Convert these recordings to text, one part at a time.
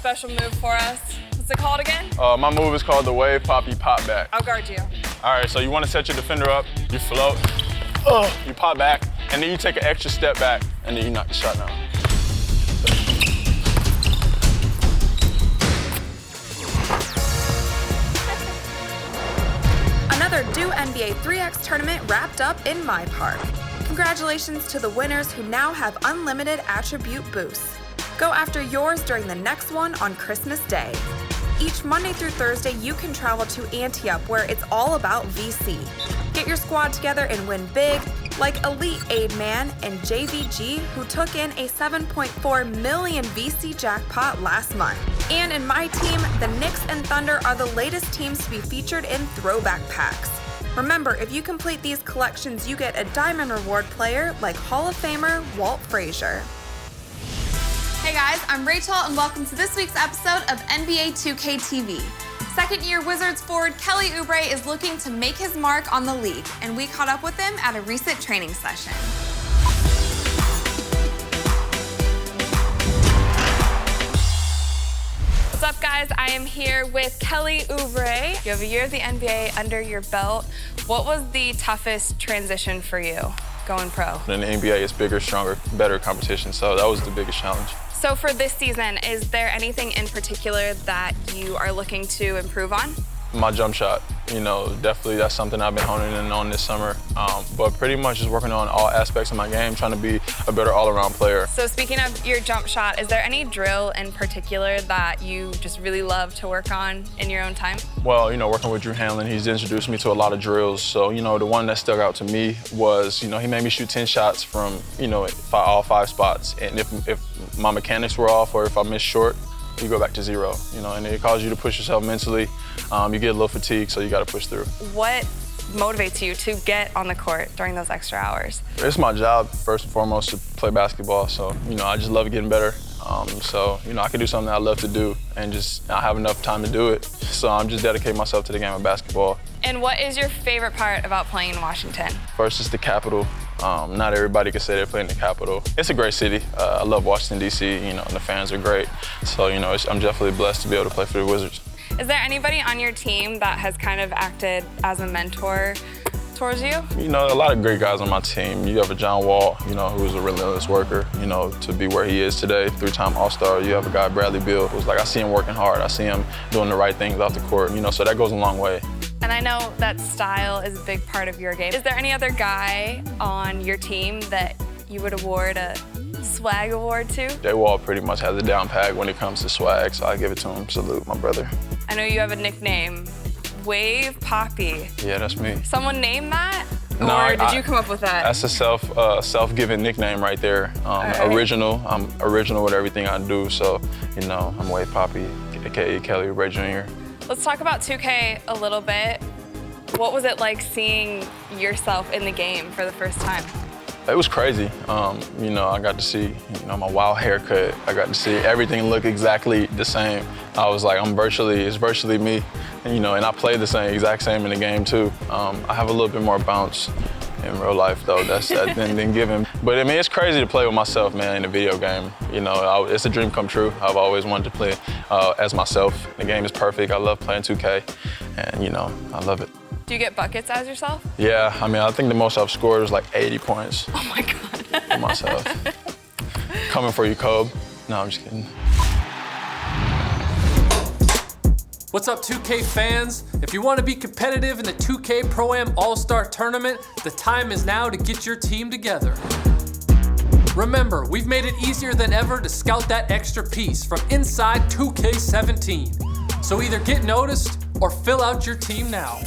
special move for us. What's it called again? My move is called the wave poppy pop back. I'll guard you. All right, so you want to set your defender up, you float, you pop back, and then you take an extra step back, and then you knock the shot down. Another Do NBA 3X tournament wrapped up in my park. Congratulations to the winners who now have unlimited attribute boosts. Go after yours during the next one on Christmas Day. Each Monday through Thursday, you can travel to Antioch, where it's all about VC. Get your squad together and win big, like Elite Aid Man and JVG, who took in a 7.4 million VC jackpot last month. And in my team, the Knicks and Thunder are the latest teams to be featured in throwback packs. Remember, if you complete these collections, you get a Diamond Reward player like Hall of Famer Walt Frazier. Hey guys, I'm Rachel and welcome to this week's episode of NBA 2K TV. Second-year Wizards forward Kelly Oubre is looking to make his mark on the league, and we caught up with him at a recent training session. What's up, guys? I am here with Kelly Oubre. You have a year of the NBA under your belt. What was the toughest transition for you going pro? In the NBA, it's bigger, stronger, better competition, so that was the biggest challenge. So for this season, is there anything in particular that you are looking to improve on? My jump shot, definitely that's something I've been honing in on this summer. But pretty much just working on all aspects of my game, trying to be a better all-around player. So speaking of your jump shot, is there any drill in particular that you just really love to work on in your own time? Well, working with Drew Hanlon, he's introduced me to a lot of drills. So, the one that stuck out to me was, he made me shoot 10 shots from, all 5 spots. And if my mechanics were off or if I missed short, you go back to 0, and it causes you to push yourself mentally. You get a little fatigued, so you got to push through. What motivates you to get on the court during those extra hours? It's my job, first and foremost, to play basketball. So, I just love getting better. So, I can do something that I love to do and just not have enough time to do it. So I'm just dedicating myself to the game of basketball. And what is your favorite part about playing in Washington? First, it's the capital. Not everybody can say they play in the capital. It's a great city. I love Washington, D.C., and the fans are great. So, I'm definitely blessed to be able to play for the Wizards. Is there anybody on your team that has kind of acted as a mentor towards you? A lot of great guys on my team. You have a John Wall, who's a relentless worker, to be where he is today, 3-time All-Star. You have a guy, Bradley Beal, who's like, I see him working hard. I see him doing the right things off the court, so that goes a long way. And I know that style is a big part of your game. Is there any other guy on your team that you would award a swag award to? J-Wall pretty much has a down pat when it comes to swag, so I give it to him. Salute, my brother. I know you have a nickname, Wave Poppy. Yeah, that's me. Someone named that? No, or did you come up with that? That's a self-given nickname right there. Right. Original. I'm original with everything I do, so, I'm Wave Poppy, aka Kelly Oubre Jr. Let's talk about 2K a little bit. What was it like seeing yourself in the game for the first time? It was crazy. I got to see, my wild haircut. I got to see everything look exactly the same. I was like, it's virtually me. And I play the exact same in the game too. I have a little bit more bounce in real life though, than given. But it's crazy to play with myself, man, in a video game. It's a dream come true. I've always wanted to play as myself. The game is perfect. I love playing 2K, and I love it. Do you get buckets as yourself? Yeah, I think the most I've scored was like 80 points. Oh my God. For myself. Coming for you, Kobe. No, I'm just kidding. What's up, 2K fans? If you want to be competitive in the 2K Pro-Am All-Star Tournament, the time is now to get your team together. Remember, we've made it easier than ever to scout that extra piece from inside 2K17. So either get noticed or fill out your team now.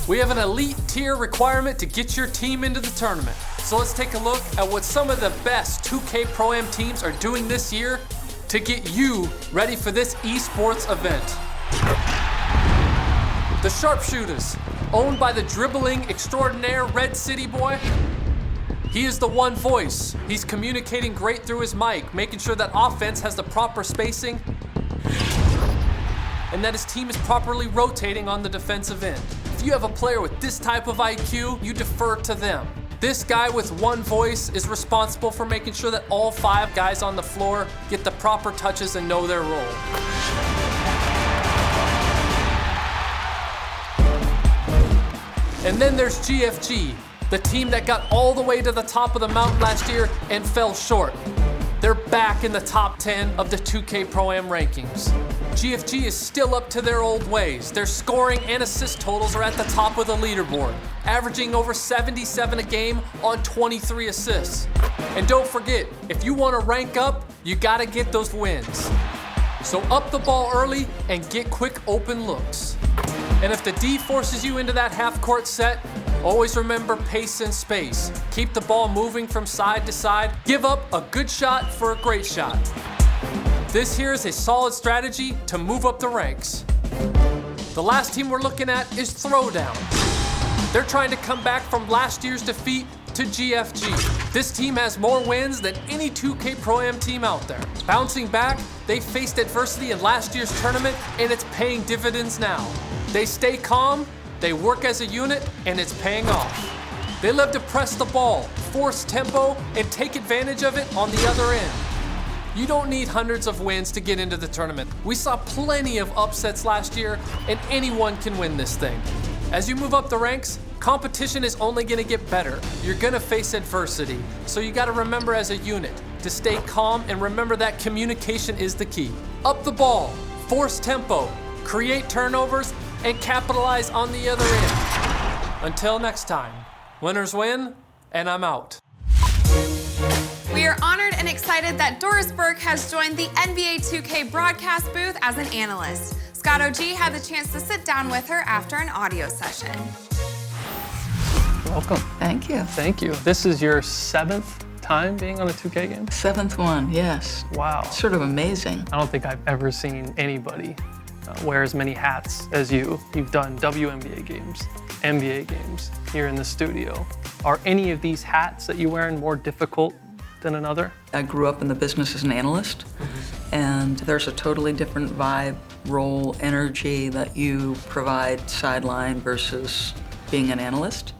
We have an elite tier requirement to get your team into the tournament. So let's take a look at what some of the best 2K Pro-Am teams are doing this year to get you ready for this esports event. The Sharpshooters, owned by the dribbling extraordinaire Red City Boy. He is the one voice. He's communicating great through his mic, making sure that offense has the proper spacing and that his team is properly rotating on the defensive end. If you have a player with this type of IQ, you defer to them. This guy with one voice is responsible for making sure that all 5 guys on the floor get the proper touches and know their role. And then there's GFG, the team that got all the way to the top of the mountain last year and fell short. They're back in the top 10 of the 2K Pro-Am rankings. GFG is still up to their old ways. Their scoring and assist totals are at the top of the leaderboard, averaging over 77 a game on 23 assists. And don't forget, if you want to rank up, you gotta get those wins. So up the ball early and get quick open looks. And if the D forces you into that half-court set, always remember pace and space. Keep the ball moving from side to side. Give up a good shot for a great shot. This here is a solid strategy to move up the ranks. The last team we're looking at is Throwdown. They're trying to come back from last year's defeat to GFG. This team has more wins than any 2K Pro-Am team out there. Bouncing back, they faced adversity in last year's tournament, and it's paying dividends now. They stay calm, they work as a unit, and it's paying off. They love to press the ball, force tempo, and take advantage of it on the other end. You don't need hundreds of wins to get into the tournament. We saw plenty of upsets last year, and anyone can win this thing. As you move up the ranks, competition is only gonna get better. You're gonna face adversity, so you gotta remember as a unit to stay calm and remember that communication is the key. Up the ball, force tempo, create turnovers, and capitalize on the other end. Until next time, winners win, and I'm out. We are honored and excited that Doris Burke has joined the NBA 2K broadcast booth as an analyst. Scott OG had the chance to sit down with her after an audio session. Welcome. Thank you. Thank you. This is your 7th time being on a 2K game? 7th one, yes. Wow. Sort of amazing. I don't think I've ever seen anybody wear as many hats as you. You've done WNBA games, NBA games here in the studio. Are any of these hats that you're wearing more difficult than another? I grew up in the business as an analyst, and there's a totally different vibe, role, energy that you provide sideline versus being an analyst.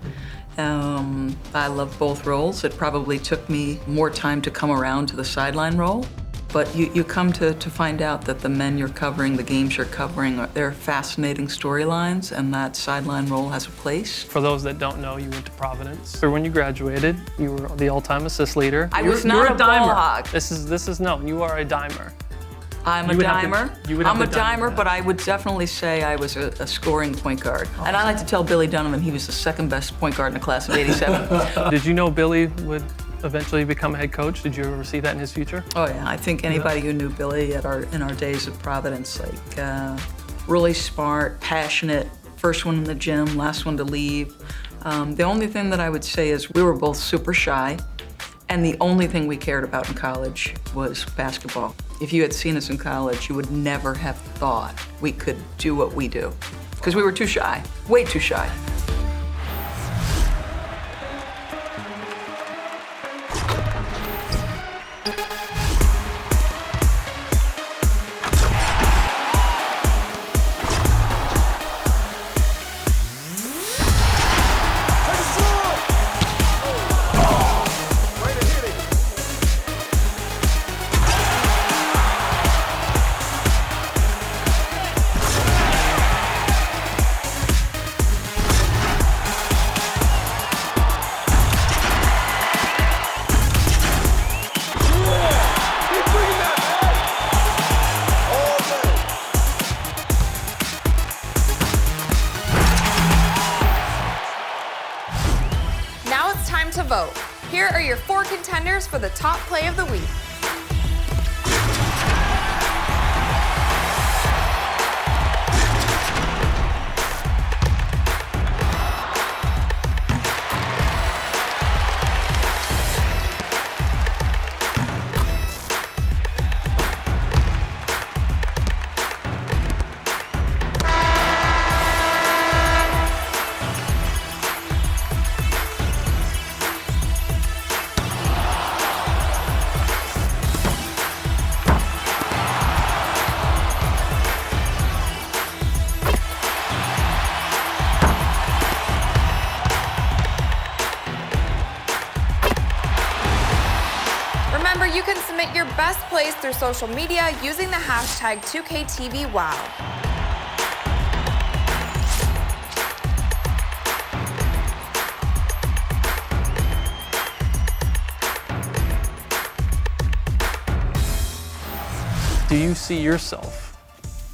I love both roles. It probably took me more time to come around to the sideline role, but you come to find out that the men you're covering, the games you're covering, they're fascinating storylines, and that sideline role has a place. For those that don't know, you went to Providence. So when you graduated, you were the all-time assist leader. I was not a ball hog. This is known. You are a dimer. I'm a dimer. I'm a dimer, that. but I would definitely say I was a scoring point guard. Oh. And I like to tell Billy Donovan he was the second best point guard in the class of '87. Did you know Billy would eventually become a head coach? Did you ever see that in his future? Oh yeah, I think anybody who knew Billy in our days at Providence, like really smart, passionate, first one in the gym, last one to leave. The only thing that I would say is we were both super shy, and the only thing we cared about in college was basketball. If you had seen us in college, you would never have thought we could do what we do, because we were too shy, way too shy. To vote. Here are your 4 contenders for the top play of the week. Remember, you can submit your best plays through social media using the hashtag 2KTVWow. Do you see yourself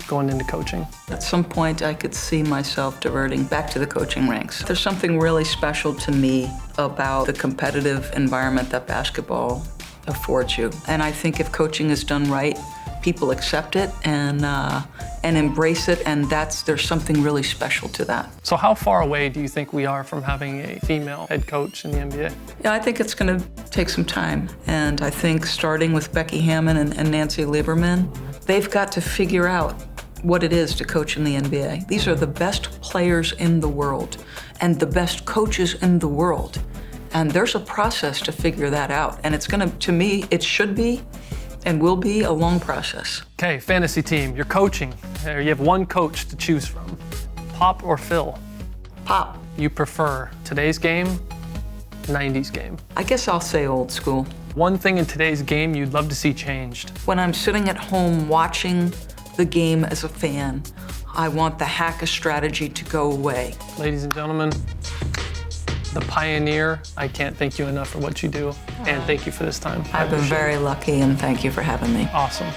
going into coaching? At some point, I could see myself diverting back to the coaching ranks. There's something really special to me about the competitive environment that basketball affords you. And I think if coaching is done right, people accept it and embrace it, and there's something really special to that. So how far away do you think we are from having a female head coach in the NBA? Yeah, I think it's going to take some time. And I think starting with Becky Hammon and Nancy Lieberman, they've got to figure out what it is to coach in the NBA. These are the best players in the world and the best coaches in the world. And there's a process to figure that out. And it's going to me, it should be and will be a long process. Okay, fantasy team, you're coaching. You have one coach to choose from. Pop or Phil? Pop. You prefer today's game, 90s game? I guess I'll say old school. One thing in today's game you'd love to see changed? When I'm sitting at home watching the game as a fan, I want the hack a strategy to go away. Ladies and gentlemen, the pioneer, I can't thank you enough for what you do, and thank you for this time. I've been very lucky, and thank you for having me. Awesome.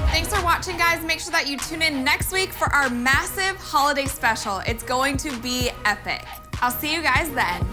Thanks for watching, guys. Make sure that you tune in next week for our massive holiday special. It's going to be epic. I'll see you guys then.